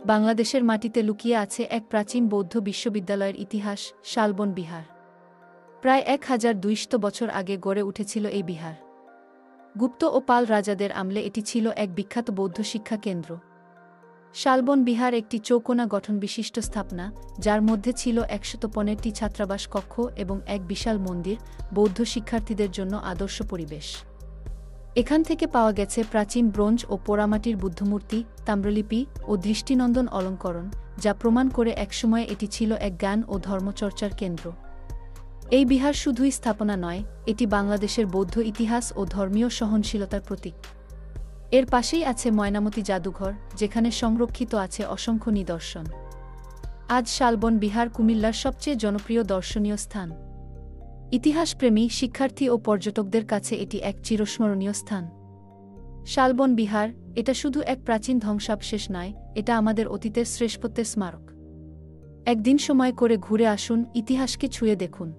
বাংলাদেশের মাটিতে লুকিয়ে আছে এক প্রাচীন বৌদ্ধ বিশ্ববিদ্যালয়ের ইতিহাস, শালবন বিহার। প্রায় 1200 বছর আগে গড়ে উঠেছিল এই বিহার। গুপ্ত ও পাল রাজাদের আমলে এটি ছিল এক বিখ্যাত বৌদ্ধ শিক্ষা কেন্দ্র। শালবন বিহার একটি চৌকোনা গঠনবিশিষ্ট স্থাপনা, যার মধ্যে ছিল 115টি ছাত্রাবাস কক্ষ এবং এক বিশাল মন্দির, বৌদ্ধ শিক্ষার্থীদের জন্য আদর্শ পরিবেশ। এখান থেকে পাওয়া গেছে প্রাচীন ব্রোঞ্জ ও পোড়ামাটির বুদ্ধমূর্তি, তাম্রলিপি ও দৃষ্টিনন্দন অলঙ্করণ, যা প্রমাণ করে একসময় এটি ছিল এক জ্ঞান ও ধর্মচর্চার কেন্দ্র। এই বিহার শুধুই স্থাপনা নয়, এটি বাংলাদেশের বৌদ্ধ ইতিহাস ও ধর্মীয় সহনশীলতার প্রতীক। এর পাশেই আছে ময়নামতি জাদুঘর, যেখানে সংরক্ষিত আছে অসংখ্য নিদর্শন। আজ শালবন বিহার কুমিল্লার সবচেয়ে জনপ্রিয় দর্শনীয় স্থান। ইতিহাসপ্রেমী, শিক্ষার্থী ও পর্যটকদের কাছে এটি এক চিরস্মরণীয় স্থান। শালবন বিহার, এটা শুধু এক প্রাচীন ধ্বংসাবশেষ নয়, এটা আমাদের অতীতের শ্রেষ্ঠত্বের স্মারক। একদিন সময় করে ঘুরে আসুন, ইতিহাসকে ছুঁয়ে দেখুন।